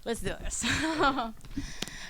Let's do this.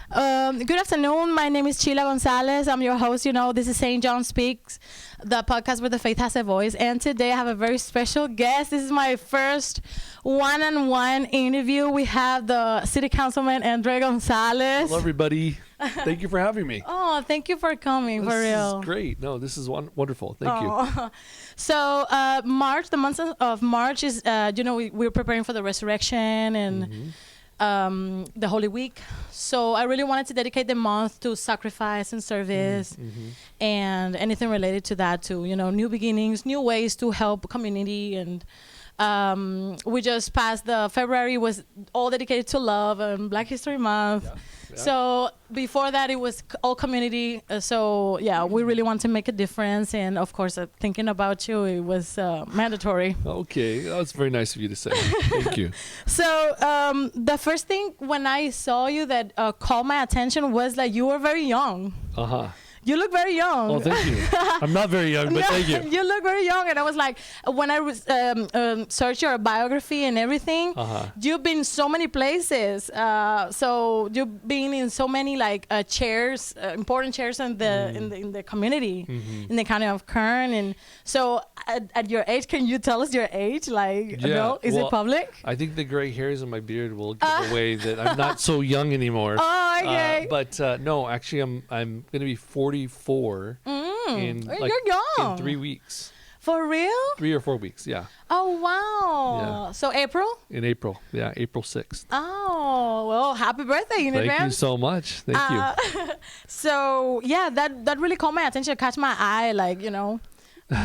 Good afternoon. My name is Chila Gonzales. I'm your host. This is St. John Speaks, the podcast where the faith has a voice. And today I have a very special guest. This is my first one-on-one interview. We have the City Councilman, Andrae Gonzales. Hello, everybody. Thank you for having me. Oh, thank you for coming, for real. This is great. No, this is wonderful. Thank you. So March, the month of March is, we're preparing for the resurrection and the Holy Week. So I really wanted to dedicate the month to sacrifice and service and anything related to that too. New beginnings, new ways to help community. And we just passed February was all dedicated to love and Black History Month. Yeah. So before that, it was all community. We really want to make a difference. And of course, thinking about you, it was mandatory. Okay, that's very nice of you to say. Thank you. So the first thing when I saw you that caught my attention was that you were very young. You look very young. Oh, thank you. I'm not very young, but thank you. You look very young. And I was like, when I searched your biography and everything, you've been so many places. So you've been in so many chairs, important chairs in the community, in the county of Kern. And so at your age, can you tell us your age? Is it public? I think the gray hairs in my beard will give away that I'm not so young anymore. Oh, okay. No, actually, I'm going to be 44 in you're young. In 3 weeks. For real? 3 or 4 weeks, yeah. Oh, wow. Yeah. So April? In April, yeah, April 6th. Oh, well, happy birthday in advance. Thank you so much. Thank you. So, yeah, that really caught my attention, catch my eye,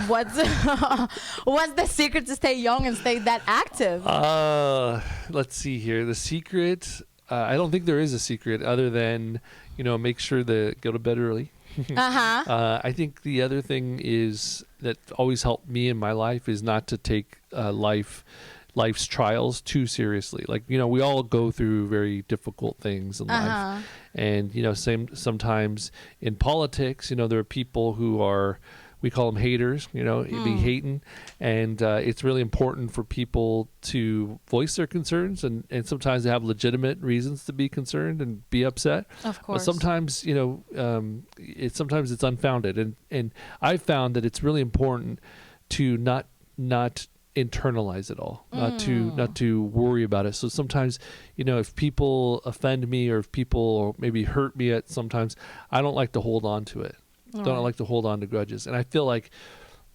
what's the secret to stay young and stay that active? Let's see here. The secret, I don't think there is a secret other than, make sure to go to bed early. I think the other thing is that always helped me in my life is not to take life's trials too seriously. We all go through very difficult things in life. And, sometimes in politics, there are people who are, we call them haters, be hating. And it's really important for people to voice their concerns. And sometimes they have legitimate reasons to be concerned and be upset. Of course. But sometimes, sometimes it's unfounded. And I've found that it's really important to not internalize it all, not to worry about it. So sometimes, if people offend me or if people maybe hurt me sometimes, I don't like to hold on to it. Don't like to hold on to grudges. And I feel like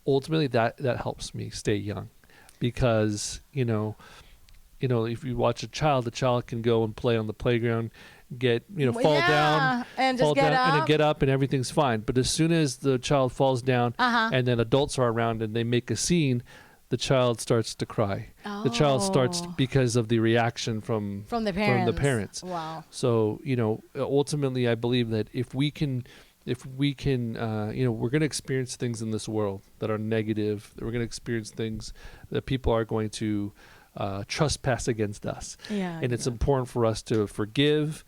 ultimately that helps me stay young because, if you watch a child, the child can go and play on the playground, fall down and just get up. And then get up and everything's fine. But as soon as the child falls down and then adults are around and they make a scene, the child starts to cry. The child starts because of the reaction from the parents. Wow. So, ultimately I believe that if we can, we're going to experience things in this world that are negative. We're going to experience things that people are going to trespass against us. Yeah, and it's important for us to forgive,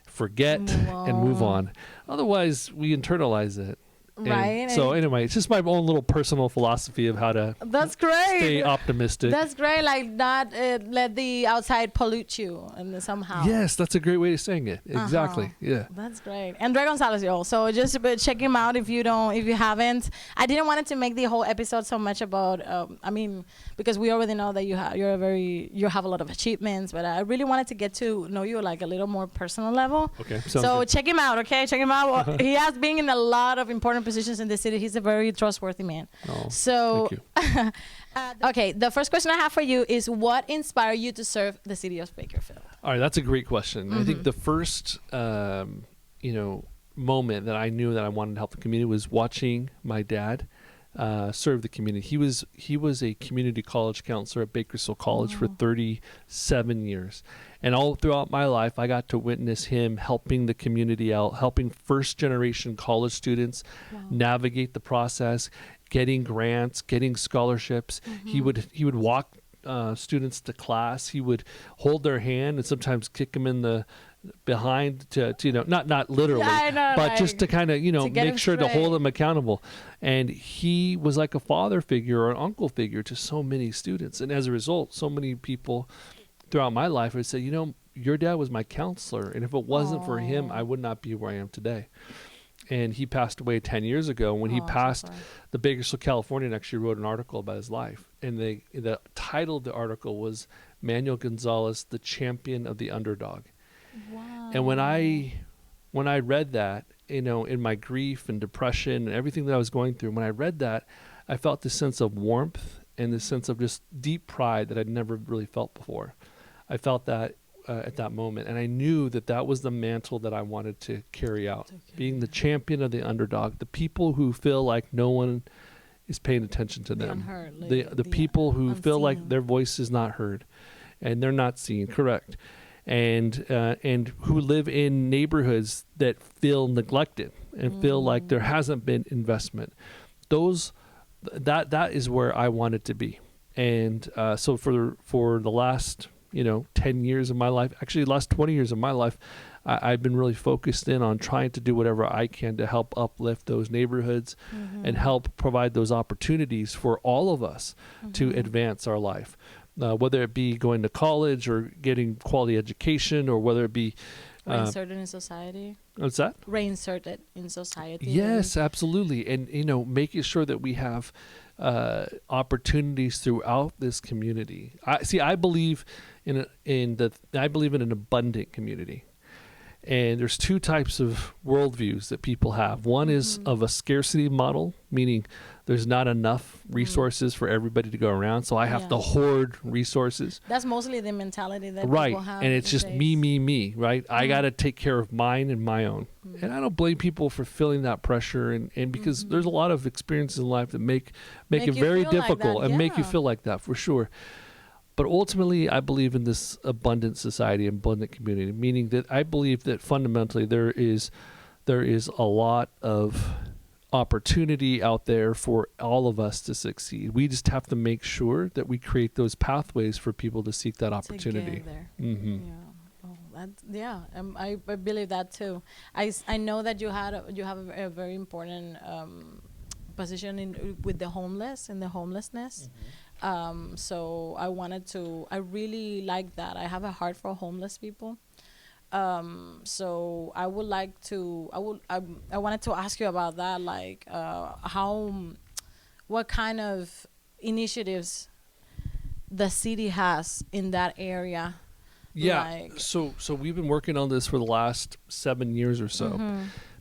forget, and move on. Otherwise, we internalize it. Right. So anyway, it's just my own little personal philosophy of how to stay optimistic. That's great. Not let the outside pollute you and somehow. Yes, that's a great way of saying it. Exactly. Yeah. That's great. Andrae Gonzales, y'all. So just check him out if you haven't. I didn't want it to make the whole episode so much about. Because we already know that you have a lot of achievements, but I really wanted to get to know you a little more personal level. Okay. So check him out. Okay, check him out. He has been in a lot of important positions in the city. He's a very trustworthy man. Oh, so thank you. Okay, the first question I have for you is what inspired you to serve the city of Bakersfield? All right, that's a great question. I think the first moment that I knew that I wanted to help the community was watching my dad serve the community. He was a community college counselor at Bakersfield College for 37 years. And all throughout my life, I got to witness him helping the community out, helping first-generation college students navigate the process, getting grants, getting scholarships. He would walk students to class. He would hold their hand and sometimes kick them in the behind to not literally, but just to kind of make sure to hold them accountable. And he was like a father figure or an uncle figure to so many students. And as a result, so many people throughout my life would say, your dad was my counselor. And if it wasn't for him, I would not be where I am today. And he passed away 10 years ago. When he passed, the Bakersfield Californian actually wrote an article about his life. And the title of the article was Manuel Gonzales, the Champion of the Underdog. Wow. And when I read that, you know, in my grief and depression and everything that I was going through, when I read that, I felt this sense of warmth and this sense of just deep pride that I'd never really felt before. I felt that at that moment, and I knew that that was the mantle that I wanted to carry out, being the champion of the underdog, the people who feel like no one is paying attention to them, the people who feel like their voice is not heard and they're not seen, correct, and who live in neighborhoods that feel neglected and feel like there hasn't been investment. That is where I wanted to be. And so for the last 10 years of my life, actually the last 20 years of my life, I've been really focused in on trying to do whatever I can to help uplift those neighborhoods and help provide those opportunities for all of us to advance our life, whether it be going to college or getting quality education, or whether it be reinserted in society. What's that? Reinserted in society. Yes, absolutely. And, making sure that we have opportunities throughout this community. I believe in an abundant community. And there's two types of worldviews that people have. One is of a scarcity model, meaning there's not enough resources for everybody to go around, so I have to hoard resources. That's mostly the mentality that people have. And it's just me, right? I got to take care of mine and my own. And I don't blame people for feeling that pressure, and because there's a lot of experiences in life that make it very difficult and make you feel like that, for sure. But ultimately, I believe in this abundant society, abundant community, meaning that I believe that fundamentally there is a lot of opportunity out there for all of us to succeed. We just have to make sure that we create those pathways for people to seek that opportunity. I believe that too. I know that you have a very important position with the homeless and the homelessness. So I really like that. I have a heart for homeless people. So I wanted to ask you about that, like, what kind of initiatives the city has in that area. Yeah. So we've been working on this for the last 7 years or so.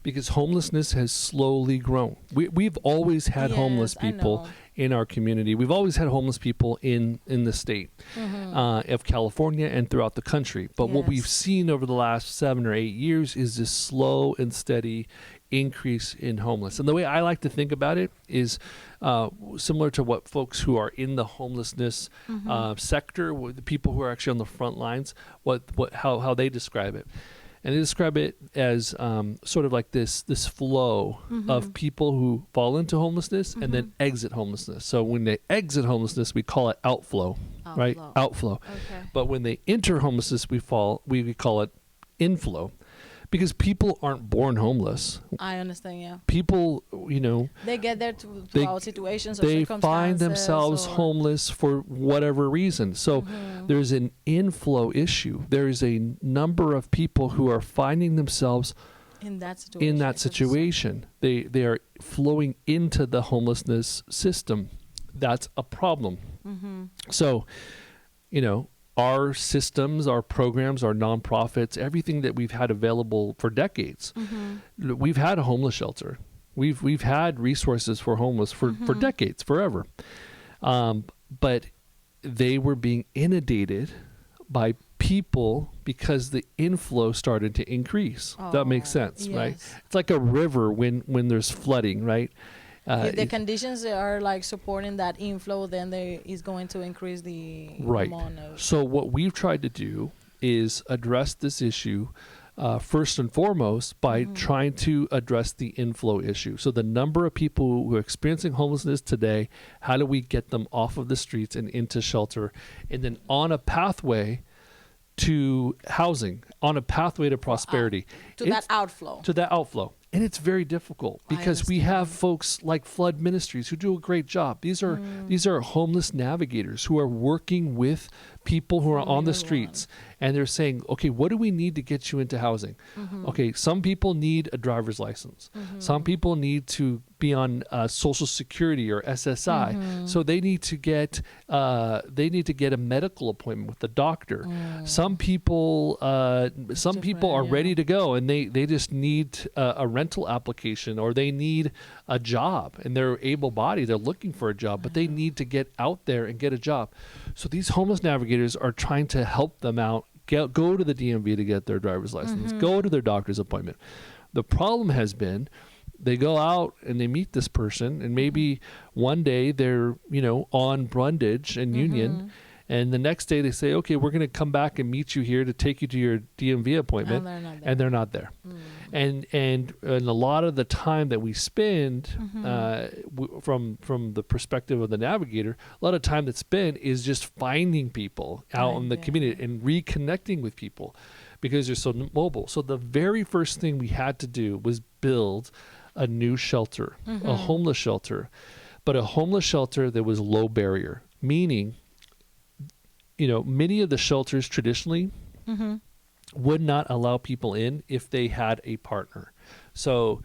Because homelessness has slowly grown. We've always had homeless people in our community. We've always had homeless people in the state of California and throughout the country. But what we've seen over the last 7 or 8 years is this slow and steady increase in homeless. And the way I like to think about it is similar to what folks who are in the homelessness sector, the people who are actually on the front lines, how they describe it. And they describe it as sort of like this flow of people who fall into homelessness and then exit homelessness. So when they exit homelessness, we call it outflow. Right? Outflow. Okay. But when they enter homelessness, we call it inflow. Because people aren't born homeless. I understand, yeah. People, they get there throughout situations or they circumstances. find themselves homeless for whatever reason. So there's an inflow issue. There is a number of people who are finding themselves in that situation. They are flowing into the homelessness system. That's a problem. So, our systems, our programs, our nonprofits, everything that we've had available for decades. We've had a homeless shelter. We've had resources for homeless for decades, forever. But they were being inundated by people because the inflow started to increase. That makes sense, right? It's like a river when there's flooding, right? If the conditions are like supporting that inflow, then there is going to increase the amount of. So what we've tried to do is address this issue first and foremost by trying to address the inflow issue. So the number of people who are experiencing homelessness today, how do we get them off of the streets and into shelter, and then on a pathway to housing, on a pathway to prosperity. To that outflow. And it's very difficult because we have folks like Flood Ministries who do a great job. These are homeless navigators who are working with people who are on the streets and they're saying, okay, what do we need to get you into housing? Okay, some people need a driver's license. Some people need to be on Social Security or SSI, so they need to get a medical appointment with the doctor. Some people are ready to go, and they just need a rental application, or they need a job, and they're able-bodied. They're looking for a job, but they need to get out there and get a job. So these homeless navigators are trying to help them out. Go to the DMV to get their driver's license. Go to their doctor's appointment. The problem has been, they go out and they meet this person, and maybe one day they're, on Brundage and Union, and the next day they say, okay, we're going to come back and meet you here to take you to your DMV appointment, and they're not there. And a lot of the time that we spend from the perspective of the navigator, a lot of time that's spent is just finding people out in the community and reconnecting with people, because they're so mobile. So the very first thing we had to do was build a new shelter, a homeless shelter, but a homeless shelter that was low barrier, meaning, many of the shelters traditionally would not allow people in if they had a partner. So,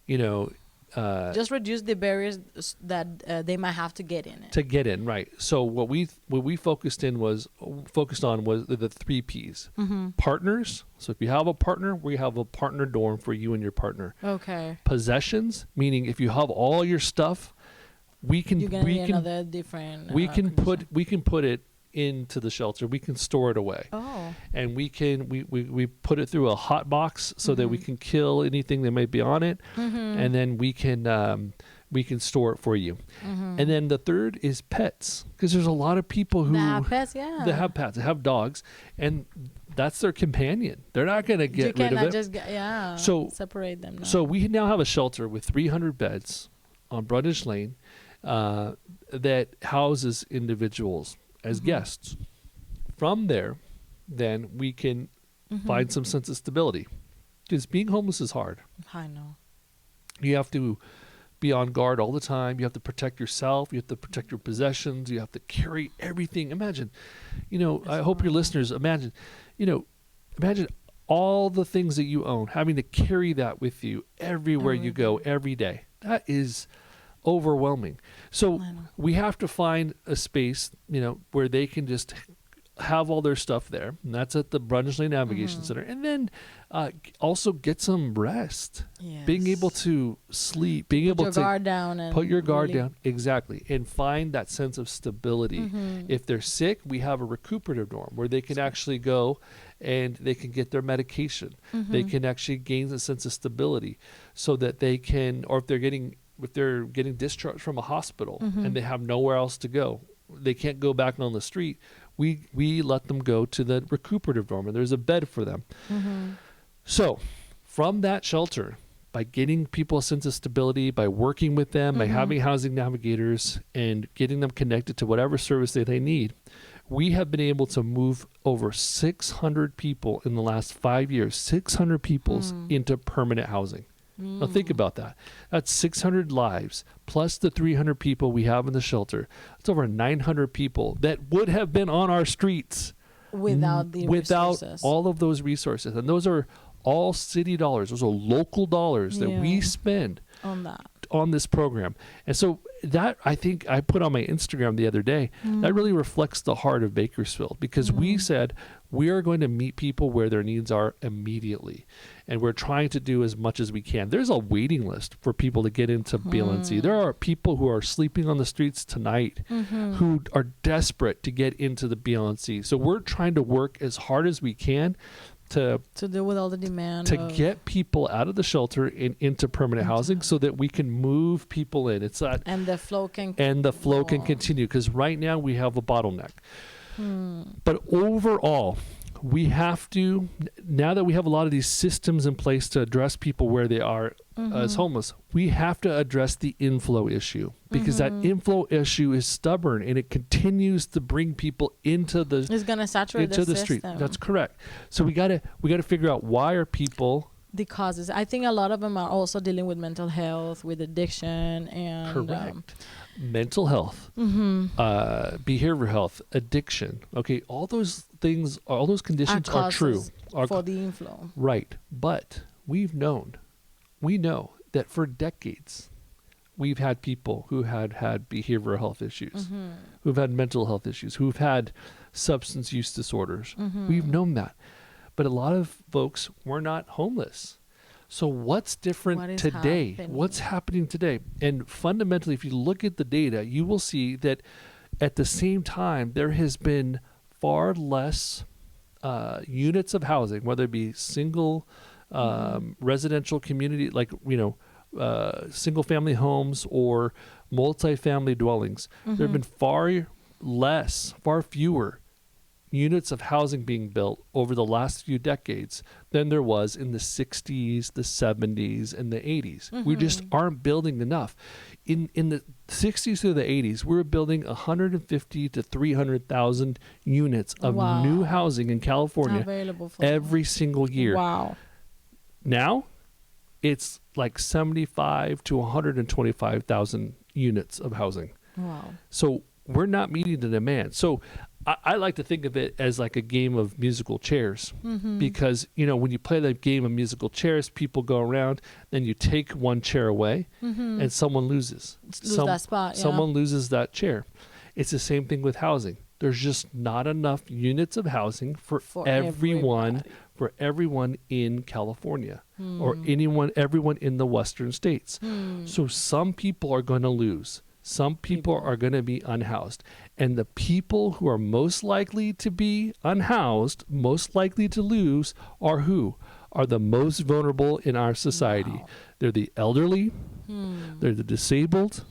just reduce the barriers that they might have to get in it. To get in, right. So what we focused on was the 3 Ps. Partners. So if you have a partner, we have a partner dorm for you and your partner. Okay. Possessions, meaning if you have all your stuff, we can put it into the shelter. We can store it away. Oh. And we put it through a hot box so that we can kill anything that might be on it, and then we can store it for you. And then the third is pets, because there's a lot of people who have pets, that have pets, they have dogs, and that's their companion. They're not going to get rid of it. So separate them. So we now have a shelter with 300 beds on Brundage Lane that houses individuals as guests. From there, then we can find some sense of stability, because being homeless is hard. I know. You have to be on guard all the time. You have to protect yourself. You have to protect your possessions. You have to carry everything. Imagine, I hope your listeners imagine all the things that you own, having to carry that with you everywhere you go every day. That is overwhelming. So we have to find a space, where they can just have all their stuff there, and that's at the Brundage Lane Navigation Center. And then also get some rest. Yes. Being able to sleep, being able to put your guard down, exactly, and find that sense of stability. If they're sick, we have a recuperative dorm where they can actually go and they can get their medication. They can actually gain a sense of stability, so that they can, or if they're getting discharged from a hospital and they have nowhere else to go, they can't go back on the street, we let them go to the recuperative dorm, and there's a bed for them. So from that shelter, by getting people a sense of stability, by working with them, by having housing navigators and getting them connected to whatever service that they need, we have been able to move over 600 people in the last 5 years, 600 people into permanent housing. Now think about that. That's 600 lives plus the 300 people we have in the shelter. It's over 900 people that would have been on our streets without resources. All of those resources. And those are all city dollars. Those are local dollars that we spend on this program. And so that, I think I put on my Instagram the other day, that really reflects the heart of Bakersfield, because we said we are going to meet people where their needs are immediately. And we're trying to do as much as we can. There's a waiting list for people to get into BLNC. There are people who are sleeping on the streets tonight who are desperate to get into the BLNC. So we're trying to work as hard as we can to deal with all the demand, to get people out of the shelter and into permanent housing, so that we can move people in. It's that, and the flow can continue, because right now we have a bottleneck. But overall, we have to, now that we have a lot of these systems in place to address people where they are as homeless, we have to address the inflow issue, because that inflow issue is stubborn, and it continues to bring people into the it's going to saturate into the street. That's correct. So we got to figure out, why are people the causes. I think a lot of them are also dealing with mental health, with addiction, and Correct. Mental health, behavioral health, addiction. Okay, all those things, all those conditions are true. For the inflow. Right. But we know that for decades, we've had people who had behavioral health issues, who've had mental health issues, who've had substance use disorders. We've known that. But a lot of folks were not homeless. So what's different today? What's happening today? And fundamentally, if you look at the data, you will see that at the same time, there has been far less units of housing, whether it be single residential community, like, single family homes or multi-family dwellings. There have been far fewer units of housing being built over the last few decades than there was in the 60s, the 70s, and the 80s. We just aren't building enough. In the 60s to the 80s, we were building 150 to 300,000 units of new housing in California every single year. Wow. Now, it's like 75 to 125,000 units of housing. Wow. So we're not meeting the demand. So I like to think of it as like a game of musical chairs, because, when you play the game of musical chairs, people go around, then you take one chair away and someone loses. That spot, Someone loses that chair. It's the same thing with housing. There's just not enough units of housing for everyone in California or everyone in the Western states. So some people are going to lose. Some people are going to be unhoused. And the people who are most likely to be unhoused, most likely to lose, are who? Are the most vulnerable in our society. Wow. They're the elderly. They're the disabled.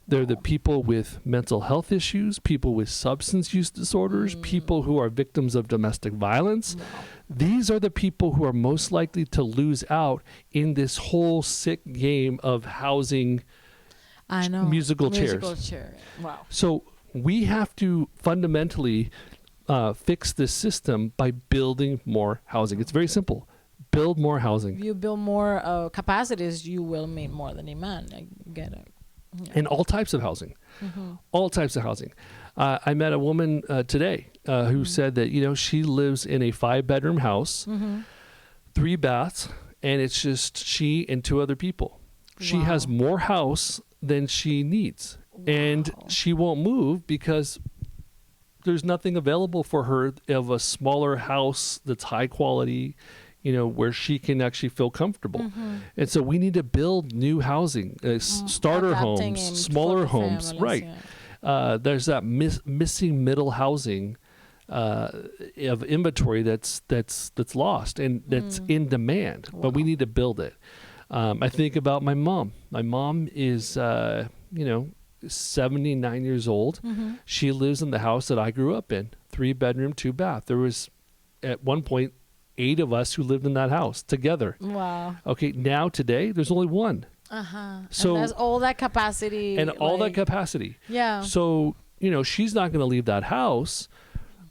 They're the people with mental health issues, people with substance use disorders, people who are victims of domestic violence. Wow. These are the people who are most likely to lose out in this whole sick game of housing. I know. Musical chairs. Wow. So we have to fundamentally fix this system by building more housing. It's very simple. Build more housing. If you build more capacities, you will meet more than demand. I get it. Yeah. And all types of housing. All types of housing. I met a woman today who said that, she lives in a 5-bedroom house, 3 baths, and it's just she and 2 other people. She has more house than she needs. And she won't move because there's nothing available for her of a smaller house that's high quality, where she can actually feel comfortable. And so we need to build new housing, starter homes, smaller homes. Families, right. Yeah. There's that missing middle housing of inventory that's lost and that's in demand, but we need to build it. I think about my mom. My mom is, 79 years old. She lives in the house that I grew up in, 3-bedroom, 2-bath. There was, at one point, 8 of us who lived in that house together. Wow. Okay, now today, there's only 1. So and that's all that capacity. And all that capacity. Yeah. So, she's not going to leave that house.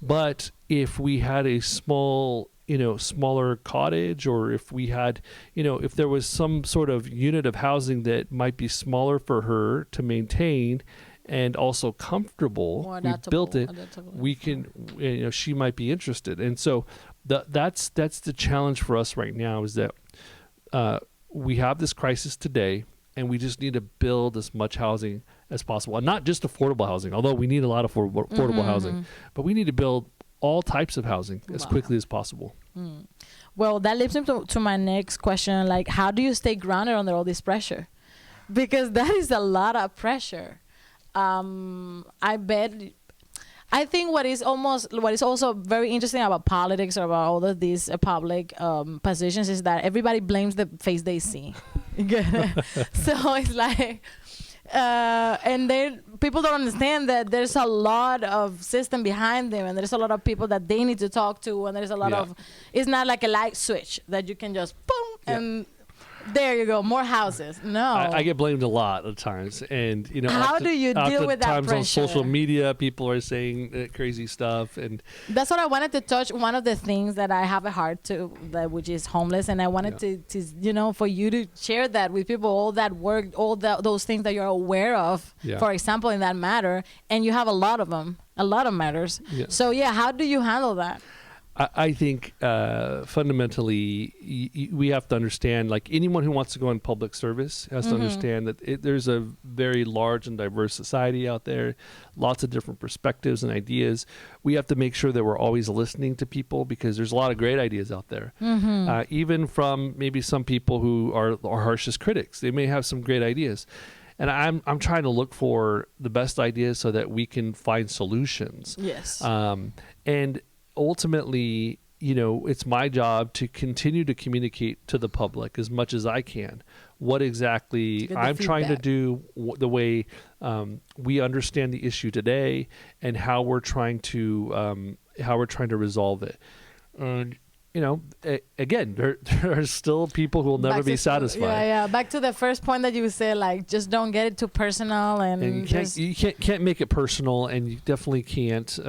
But if we had a smaller cottage, or if we had, if there was some sort of unit of housing that might be smaller for her to maintain and also comfortable, we built it, we can, she might be interested. And so that's the challenge for us right now, is that we have this crisis today, and we just need to build as much housing as possible. And not just affordable housing, although we need a lot of affordable housing, but we need to build all types of housing as quickly as possible. Well, that leads me to my next question. Like, how do you stay grounded under all this pressure? Because that is a lot of pressure. I think what is also very interesting about politics, or about all of these public positions, is that everybody blames the face they see. So it's like, and people don't understand that there's a lot of system behind them, and there's a lot of people that they need to talk to, and there's a lot of, it's not like a light switch that you can just boom and There you go. More houses. No. I get blamed a lot of times, and how do you deal with that times pressure? on social media, people are saying crazy stuff, and that's what I wanted to touch. One of the things that I have a heart to, which is homeless, and I wanted to for you to share that with people, all that work, those things that you're aware of, for example, in that matter, and you have a lot of them, a lot of matters. So how do you handle that? I think fundamentally we have to understand, like anyone who wants to go in public service has to understand that there's a very large and diverse society out there, lots of different perspectives and ideas. We have to make sure that we're always listening to people, because there's a lot of great ideas out there, even from maybe some people who are our harshest critics. They may have some great ideas. And I'm trying to look for the best ideas so that we can find solutions. Yes. And ultimately, it's my job to continue to communicate to the public as much as I can what exactly I'm trying to do, the way we understand the issue today, and how we're trying to resolve it. And again, there are still people who will never be satisfied. Yeah. Back to the first point that you said, like, just don't get it too personal, and you can't make it personal, and you definitely can't.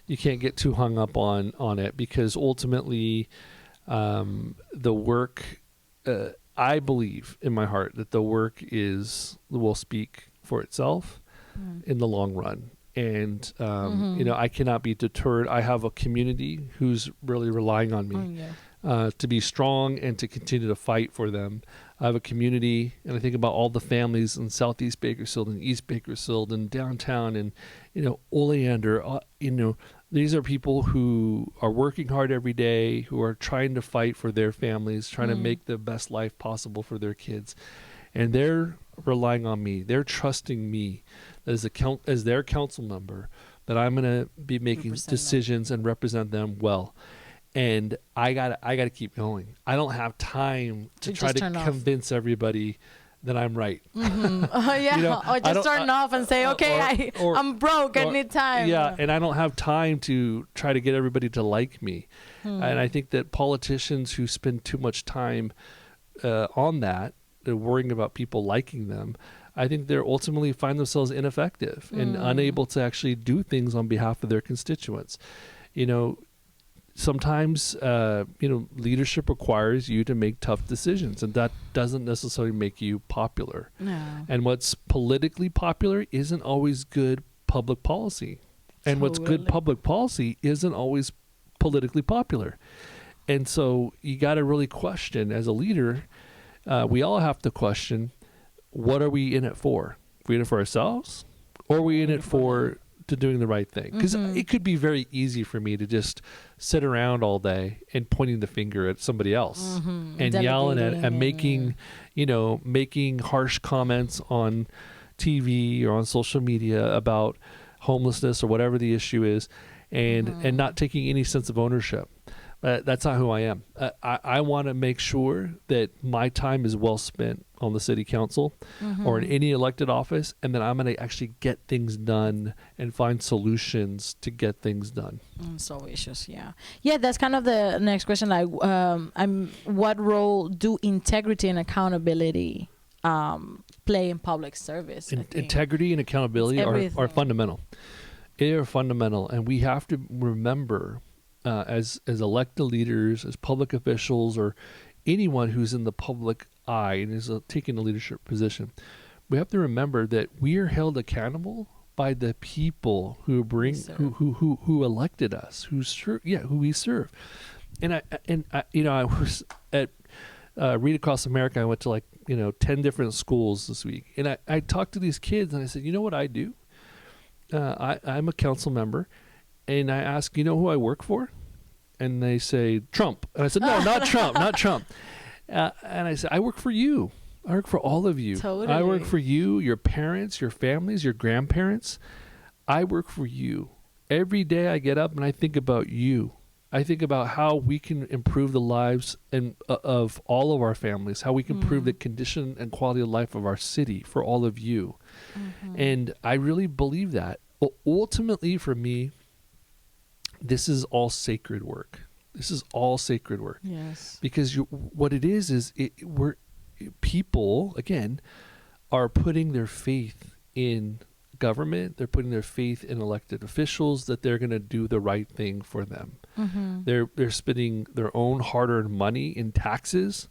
You can't get too hung up on it, because ultimately the work, I believe in my heart that the work will speak for itself in the long run. And, I cannot be deterred. I have a community who's really relying on me to be strong and to continue to fight for them. I have a community, and I think about all the families in Southeast Bakersfield and East Bakersfield and downtown and, Oleander, these are people who are working hard every day, who are trying to fight for their families, trying to make the best life possible for their kids. And they're relying on me. They're trusting me as their council member, that I'm going to be making decisions and represent them well. And I gotta keep going. I don't have time to try to convince everybody that I'm right. Or just turn off and say, okay, I'm broke, I need time. Yeah, and I don't have time to try to get everybody to like me. And I think that politicians who spend too much time on that, worrying about people liking them, I think they're ultimately find themselves ineffective and unable to actually do things on behalf of their constituents. Sometimes, leadership requires you to make tough decisions, and that doesn't necessarily make you popular. No. And what's politically popular isn't always good public policy. And what's good public policy isn't always politically popular. And so you got to really question, as a leader, we all have to question, what are we in it for? Are we in it for ourselves, or are we in it for to doing the right thing? Because it could be very easy for me to just sit around all day and pointing the finger at somebody else and yelling at and making harsh comments on TV or on social media about homelessness or whatever the issue is, and not taking any sense of ownership. That's not who I am. I want to make sure that my time is well spent on the city council or in any elected office, and that I'm going to actually get things done and find solutions to get things done. So issues, yeah. That's kind of the next question. Like, what role do integrity and accountability play in public service? Integrity and accountability are fundamental. They are fundamental, and we have to remember, as elected leaders, as public officials, or anyone who's in the public eye and is taking a leadership position, we have to remember that we are held accountable by the people who who elected us, who we serve. And I was at Read Across America. I went to 10 different schools this week, and I talked to these kids, and I said, you know what I do? I'm a council member. And I ask, who I work for? And they say, Trump. And I said, no, not Trump, not Trump. And I said, I work for you. I work for all of you. Totally. I work for you, your parents, your families, your grandparents. I work for you. Every day I get up and I think about you. I think about how we can improve the lives of all of our families, how we can improve the condition and quality of life of our city for all of you. And I really believe that. Ultimately, for me, this is all sacred work. This is all sacred work. Yes. Because what it is we're people, again, are putting their faith in government. They're putting their faith in elected officials that they're going to do the right thing for them. Mm-hmm. They're spending their own hard-earned money in taxes,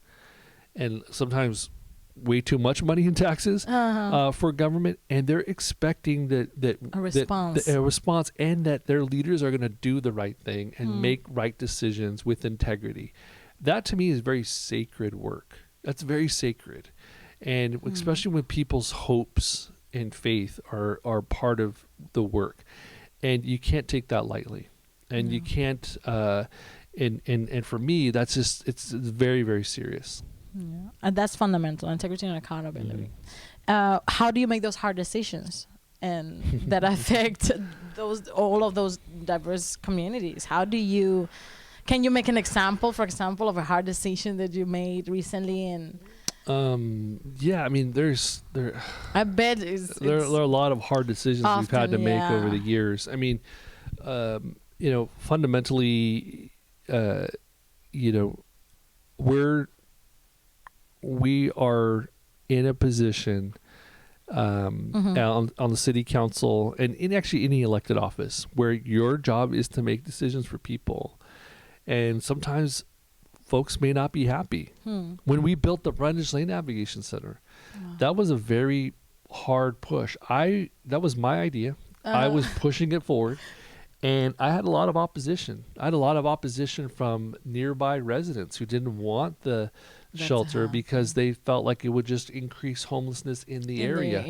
and sometimes way too much money in taxes for government, and they're expecting A response. a response, and that their leaders are going to do the right thing and make right decisions with integrity. That to me is very sacred work. That's very sacred, and especially when people's hopes and faith are part of the work, and you can't take that lightly, and you can't. And for me, that's just it's very, very serious. Yeah. And that's fundamental, integrity and accountability. How do you make those hard decisions and that affect all of those diverse communities? Can you make an example, for example, of a hard decision that you made recently? And yeah, I mean, I bet there are a lot of hard decisions we've had to make over the years. I mean, fundamentally, we are in a position on the city council and in actually any elected office where your job is to make decisions for people. And sometimes folks may not be happy. When we built the Brundage Lane Navigation Center, that was a very hard push. That was my idea. I was pushing it forward. And I had a lot of opposition. I had a lot of opposition from nearby residents who didn't want the shelter because they felt like it would just increase homelessness in the area.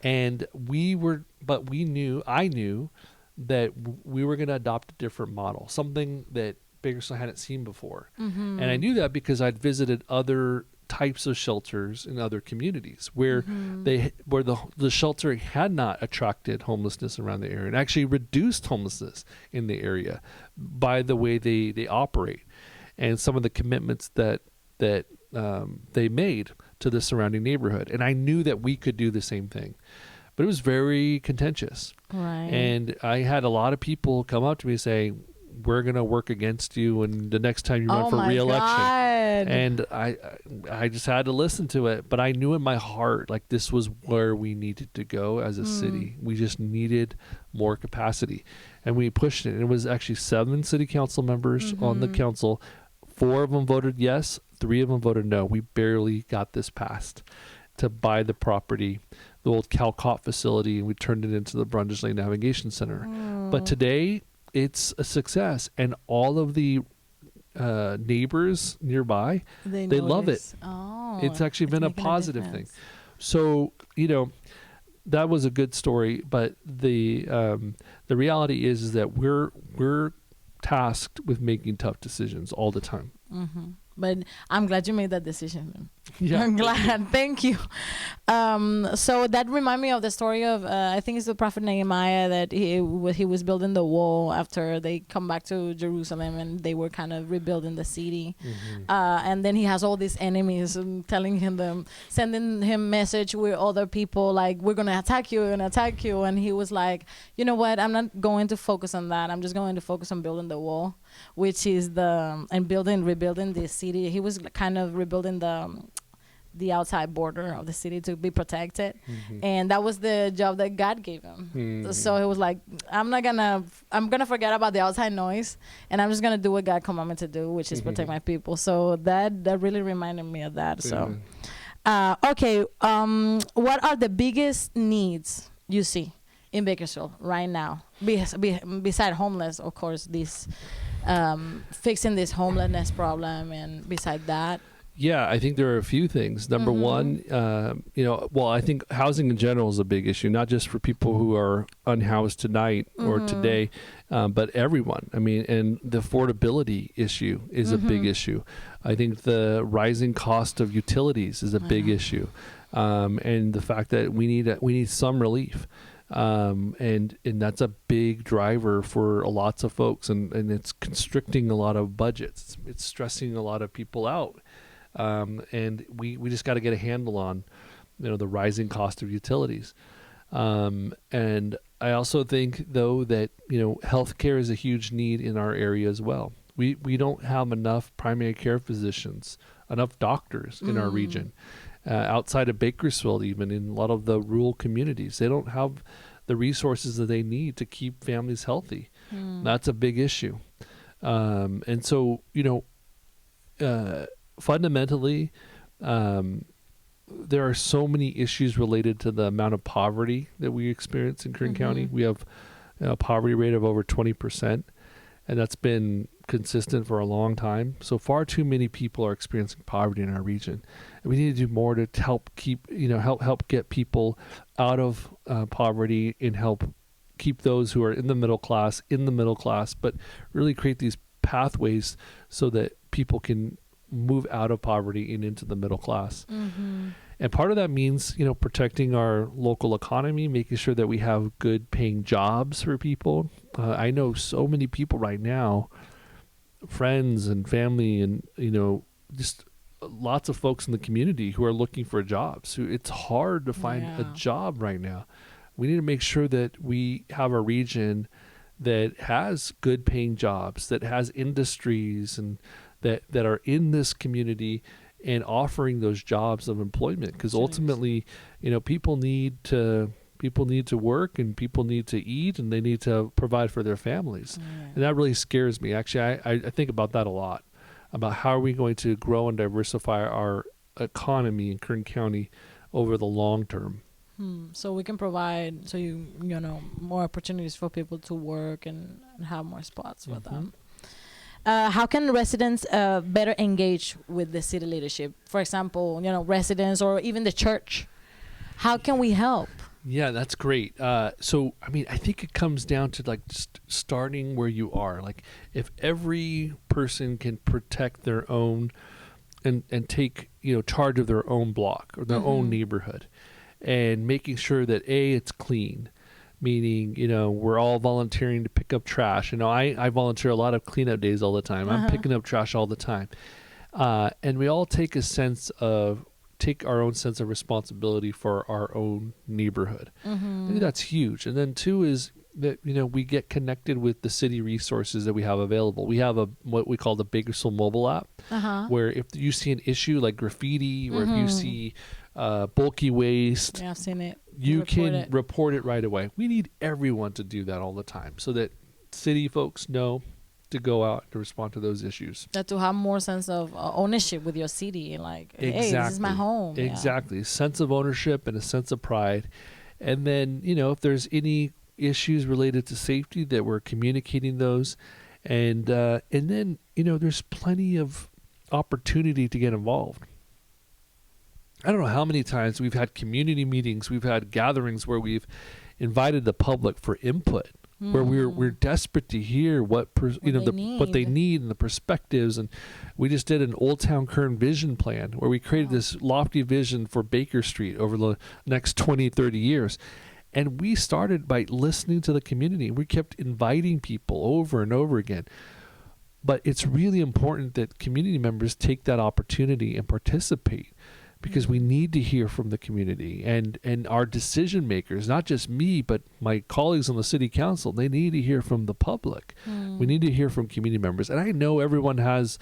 And I knew that we were going to adopt a different model, something that Bakersfield hadn't seen before. And I knew that because I'd visited other types of shelters in other communities where the shelter had not attracted homelessness around the area and actually reduced homelessness in the area by the way they operate and some of the commitments that they made to the surrounding neighborhood. And I knew that we could do the same thing, but it was very contentious. Right. And I had a lot of people come up to me saying, we're going to work against you and the next time you run for re-election. God. And I just had to listen to it. But I knew in my heart, like, this was where we needed to go as a city. We just needed more capacity. And we pushed it. And it was actually 7 city council members on the council. 4 of them voted yes. 3 of them voted no. We barely got this passed to buy the property, the old Calcott facility, and we turned it into the Brundage Lane Navigation Center. But today, it's a success, and all of the neighbors nearby, they love it. It's actually been a positive thing. So, that was a good story, but the reality is that we're tasked with making tough decisions all the time. But I'm glad you made that decision. Yeah, I'm glad. Thank you. So that reminds me of the story of I think it's the prophet Nehemiah, that he was building the wall after they come back to Jerusalem and they were kind of rebuilding the city. And then he has all these enemies sending him message with other people like, we're gonna attack you, and he was like, you know what, I'm not going to focus on that. I'm just going to focus on building the wall, which is rebuilding the city. He was kind of rebuilding the outside border of the city to be protected, and that was the job that God gave him. So he was like, I'm gonna forget about the outside noise, and I'm just gonna do what God commanded me to do, which is protect my people. So that really reminded me of that. So okay, what are the biggest needs you see in Bakersfield right now, beside homeless, of course, this fixing this homelessness problem, and beside that? Yeah, I think there are a few things. Number one, I think housing in general is a big issue, not just for people who are unhoused tonight or today, but everyone. I mean, and the affordability issue is a big issue. I think the rising cost of utilities is a big issue, and the fact that we need some relief. And that's a big driver for lots of folks, and it's constricting a lot of budgets. It's stressing a lot of people out. And we just got to get a handle on, the rising cost of utilities. And I also think, though, that, healthcare is a huge need in our area as well. We don't have enough primary care physicians, enough doctors in our region. Outside of Bakersfield, even in a lot of the rural communities, they don't have the resources that they need to keep families healthy. That's a big issue. And so, fundamentally, there are so many issues related to the amount of poverty that we experience in Kern County. We have a poverty rate of over 20%, and that's been consistent for a long time. So far too many people are experiencing poverty in our region, and we need to do more to help keep, help get people out of poverty and help keep those who are in the middle class, but really create these pathways so that people can move out of poverty and into the middle class. And part of that means, protecting our local economy, making sure that we have good paying jobs for people. I know so many people right now, friends and family and, just lots of folks in the community who are looking for jobs. It's hard to find a job right now. We need to make sure that we have a region that has good paying jobs, that has industries and that are in this community and offering those jobs of employment. Because ultimately, people need to work, and people need to eat, and they need to provide for their families. And that really scares me. Actually, I think about that a lot, about how are we going to grow and diversify our economy in Kern County over the long term. So we can provide, more opportunities for people to work and have more spots with them. How can residents better engage with the city leadership? For example, residents or even the church. How can we help? Yeah, that's great. So, I think it comes down to just starting where you are. If every person can protect their own and take, charge of their own block or their own neighborhood, and making sure that it's clean, meaning, we're all volunteering to pick up trash. I volunteer a lot of cleanup days all the time. I'm picking up trash all the time. And we all take our own sense of responsibility for our own neighborhood. I think that's huge. And then two is that, we get connected with the city resources that we have available. We have what we call the Bakersfield mobile app, where if you see an issue like graffiti or if you see bulky waste, I've seen it. You can report it right away. We need everyone to do that all the time so that city folks know to go out to respond to those issues. That to have more sense of ownership with your city, hey, this is my home. Exactly. Sense of ownership and a sense of pride. And then, if there's any issues related to safety, that we're communicating those. And then, there's plenty of opportunity to get involved. I don't know how many times we've had community meetings, we've had gatherings where we've invited the public for input, where we're desperate to hear what they need and the perspectives. And we just did an Old Town Kern vision plan where we created this lofty vision for Baker Street over the next 20, 30 years. And we started by listening to the community. We kept inviting people over and over again. But it's really important that community members take that opportunity and participate, because we need to hear from the community and our decision makers, not just me, but my colleagues on the city council. They need to hear from the public. We need to hear from community members. And I know everyone has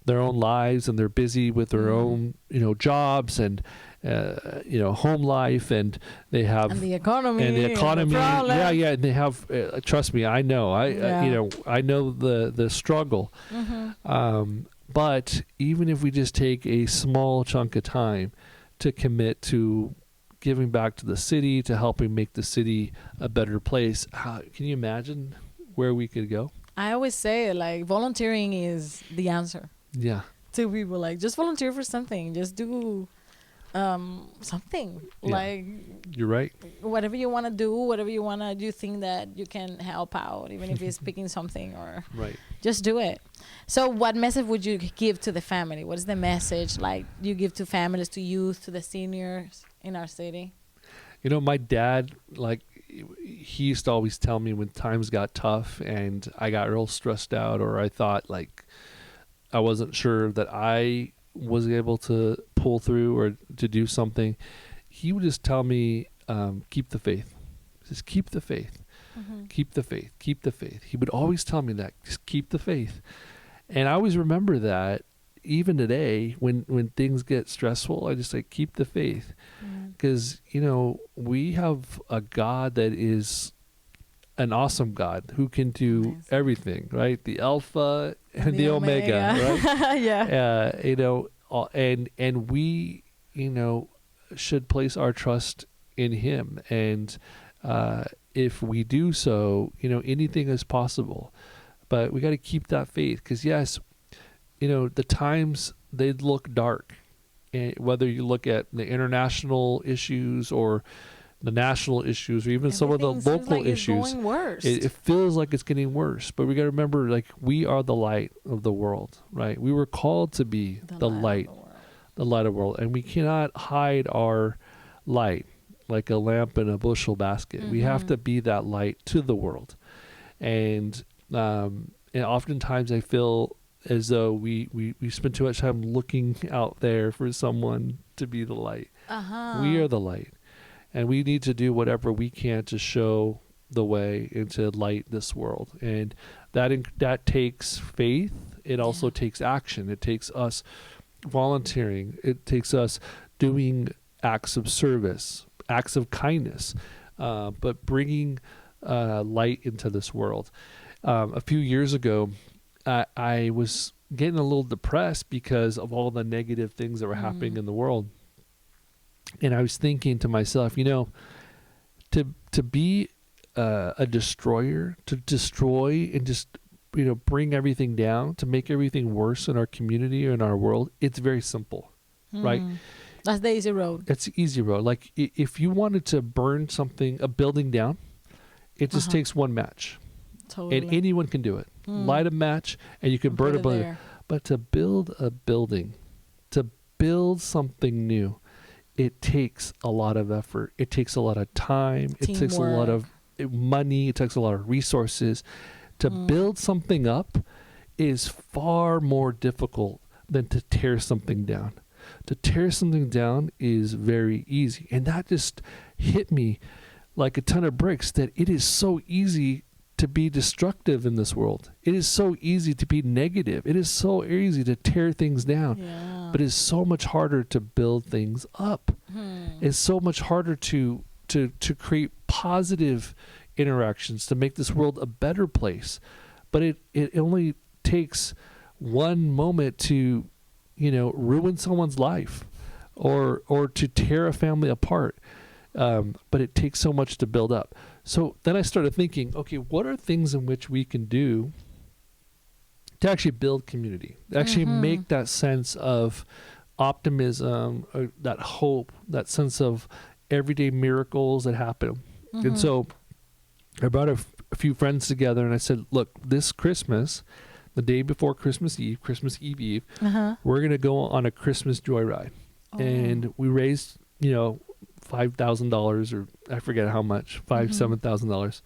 their own lives and they're busy with their own, jobs and, home life, and they have and the economy. Yeah. And they have, trust me, I know, I know the struggle. But even if we just take a small chunk of time to commit to giving back to the city, to helping make the city a better place, can you imagine where we could go? I always say, volunteering is the answer. Yeah. To people, just volunteer for something. Just do something. Yeah. You're right. Whatever you want to do, whatever you think that you can help out, even if it's picking something or just do it. So what message would you give to the family? What is the message you give to families, to youth, to the seniors in our city? My dad, he used to always tell me when times got tough and I got real stressed out, or I thought I wasn't sure that I was able to pull through or to do something, he would just tell me, keep the faith. Just keep the faith. Keep the faith. Keep the faith. He would always tell me that. Just keep the faith. And I always remember that even today when things get stressful, I just like keep the faith. Because, we have a God that is an awesome God who can do everything, right? The Alpha and the Omega, right? Yeah. And we, should place our trust in him. And if we do so, anything is possible. But we got to keep that faith because, yes, the times, they look dark. And whether you look at the international issues or the national issues or even some of the local issues, it feels like it's getting worse. But we got to remember, like, we are the light of the world, right? We were called to be the light of the world. And we cannot hide our light like a lamp in a bushel basket. We have to be that light to the world. And oftentimes I feel as though we spend too much time looking out there for someone to be the light. We are the light. And we need to do whatever we can to show the way and to light this world. And that takes faith. It also takes action. It takes us volunteering. It takes us doing acts of service, acts of kindness, but bringing light into this world. A few years ago, I was getting a little depressed because of all the negative things that were happening in the world. And I was thinking to myself, to be a destroyer, to destroy and just, bring everything down, to make everything worse in our community or in our world, it's very simple, right? That's the easy road. It's the easy road. Like if you wanted to burn a building down, it just takes one match. Totally. And anyone can do it. Light a match and you can burn a building. But to build a building, to build something new, it takes a lot of effort. It takes a lot of time. It takes a lot of money. It takes a lot of resources. To build something up is far more difficult than to tear something down. To tear something down is very easy. And that just hit me like a ton of bricks, that it is so easy to be destructive in this world. It is so easy to be negative. It is so easy to tear things down. Yeah. But it's so much harder to build things up. It's so much harder to create positive interactions, to make this world a better place. But it only takes one moment to, ruin someone's life or to tear a family apart. But it takes so much to build up. So then I started thinking, okay, what are things in which we can do to actually build community, to actually make that sense of optimism, or that hope, that sense of everyday miracles that happen. And so I brought a few friends together and I said, look, this Christmas, the day before Christmas Eve, we're going to go on a Christmas joyride. And we raised, $5,000 or I forget how much, $7,000.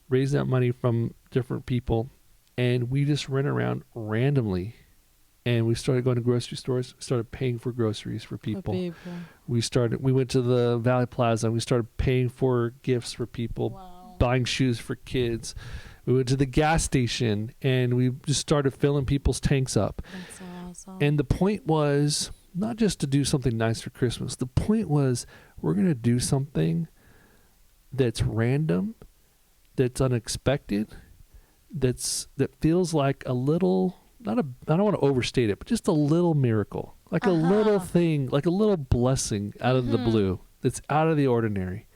Raise that money from different people, and we just ran around randomly, and we started going to grocery stores. We started paying for groceries for people. We went to the Valley Plaza, and we started paying for gifts for people, buying shoes for kids. We went to the gas station, and we just started filling people's tanks up. That's awesome. And the point was not just to do something nice for Christmas. The point was, we're going to do something that's random, that's unexpected, that feels like a little, I don't want to overstate it, but just a little miracle, like a little thing, like a little blessing out of the blue, that's out of the ordinary.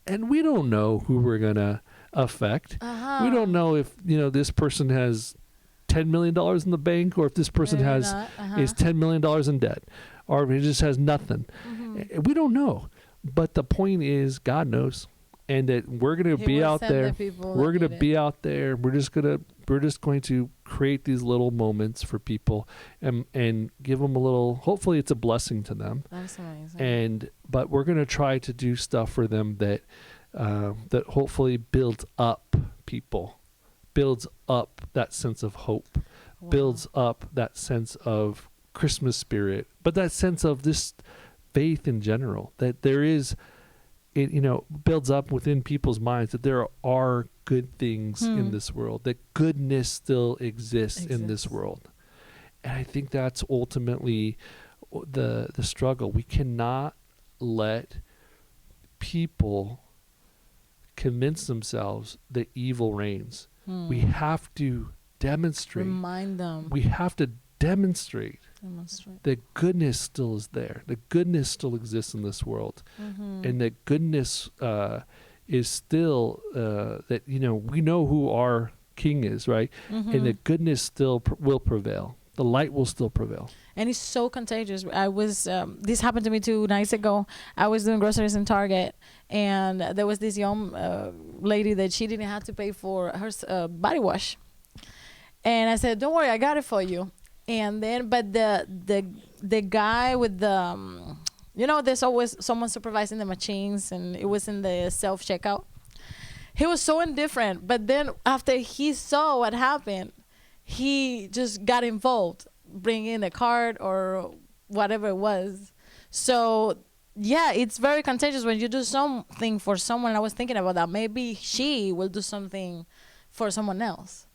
And we don't know who we're going to affect. We don't know if, this person has $10 million in the bank, or if this person is $10 million in debt, or if he just has nothing. We don't know. But the point is, God knows, and that we're going to be out there. We're going to be out there. We're just going to create these little moments for people, and give them a little. Hopefully, it's a blessing to them. That's amazing. But we're going to try to do stuff for them that hopefully builds up people, builds up that sense of hope, builds up that sense of Christmas spirit, but that sense of this faith in general, that there is, it builds up within people's minds that there are good things in this world, that goodness still exists in this world. And I think that's ultimately the struggle. We cannot let people convince themselves that evil reigns. We have to demonstrate. Remind them. We have to demonstrate that goodness still is there. That goodness still exists in this world. And that goodness is still, that, you know, we know who our king is, right? And that goodness still will prevail. The light will still prevail. And it's so contagious. I was, this happened to me 2 nights ago. I was doing groceries in Target, and there was this young lady that she didn't have to pay for her body wash. And I said, don't worry, I got it for you. And then, but the guy with the, you know, there's always someone supervising the machines, and it was in the self-checkout. He was so indifferent. But then after he saw what happened, he just got involved, bringing a card or whatever it was. So, yeah, it's very contagious when you do something for someone. I was thinking about that. Maybe she will do something for someone else.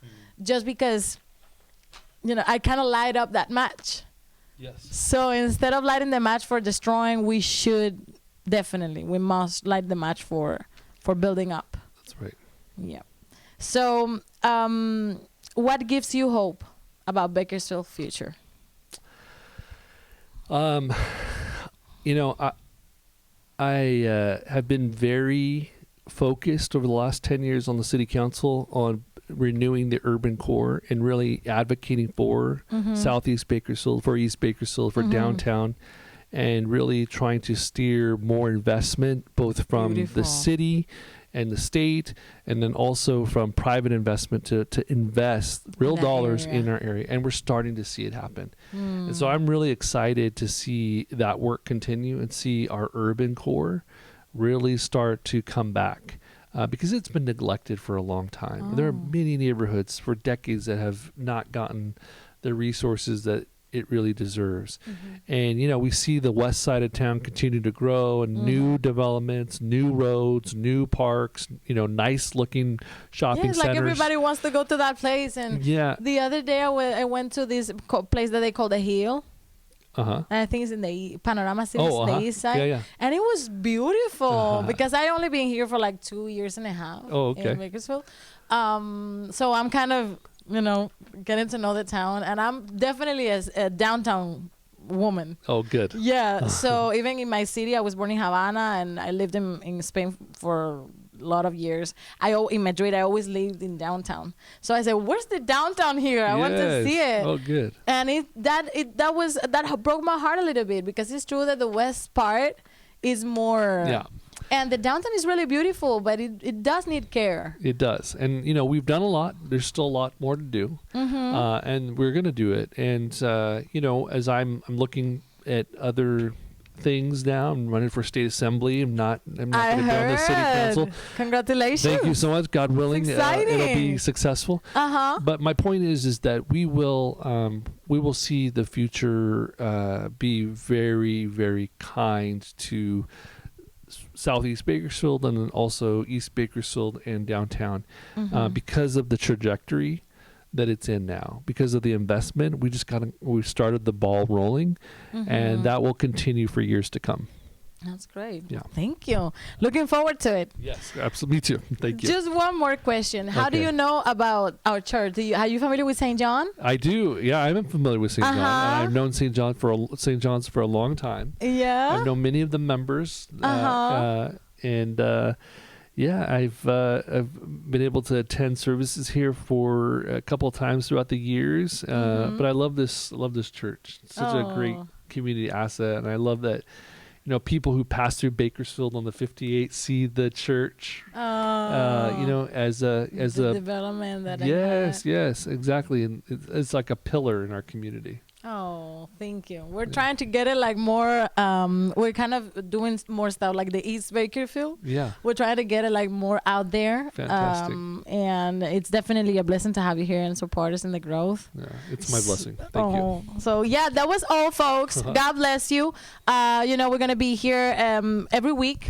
Just because, you know, I kind of light up that match. Yes. So instead of lighting the match for destroying, we must light the match for building up. That's right. Yeah. So, what gives you hope about Bakersfield's future? You know, I have been very focused over the last 10 years on the city council on renewing the urban core and really advocating for Southeast Bakersfield, for East Bakersfield, for downtown, and really trying to steer more investment both from the city and the state, and then also from private investment to invest real dollars in our area. And we're starting to see it happen. And so I'm really excited to see that work continue and see our urban core really start to come back. Because it's been neglected for a long time. There are many neighborhoods for decades that have not gotten the resources that it really deserves. And, you know, we see the west side of town continue to grow, and new developments, new roads, new parks, you know, nice looking shopping centers. Like everybody wants to go to that place. And the other day I went to this place that they call The Hill. And I think it's in the Panorama City, the east side. And it was beautiful because I only been here for like 2.5 years in Bakersfield. So I'm kind of, you know, getting to know the town, and I'm definitely a downtown woman. Oh, good. Yeah. So even in my city, I was born in Havana, and I lived in Spain for a lot of years. In Madrid, I always lived in downtown. So I said, "Where's the downtown here? I want to see it." Oh, good. And that broke my heart a little bit, because it's true that the west part is more. Yeah. And the downtown is really beautiful, but it does need care. It does. And, you know, we've done a lot. There's still a lot more to do. And we're going to do it. And, you know, as I'm looking at other things now, I'm running for state assembly. I'm not going to go on the city council. Congratulations. Thank you so much. God willing, it'll be successful. But my point is that we will see the future be very, very kind to Southeast Bakersfield, and then also East Bakersfield and downtown, because of the trajectory that it's in now, because of the investment. We've started the ball rolling, and that will continue for years to come. That's great. Yeah. Thank you. Looking forward to it. Yes, absolutely. Me too. Thank you. Just one more question. How do you know about our church? Are you familiar with St. John? I do. Yeah, I'm familiar with St. John. And I've known St. John's for a long time. Yeah. I've known many of the members. I've been able to attend services here for a couple of times throughout the years. But I love this church. It's such a great community asset, and I love that. You know, people who pass through Bakersfield on the 58 see the church, you know, as the development that. Yes, exactly, and it's like a pillar in our community. Oh, thank you. We're trying to get it like more. We're kind of doing more stuff like the East Bakersfield. Yeah. We're trying to get it like more out there. Fantastic. And it's definitely a blessing to have you here and support us in the growth. Yeah, it's my blessing. Thank you. So yeah, that was all, folks. God bless you. You know, we're gonna be here every week.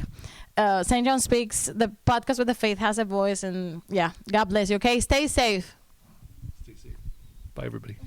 St. John Speaks, the podcast with the faith has a voice. And yeah, God bless you. Okay, stay safe. Stay safe. Bye, everybody.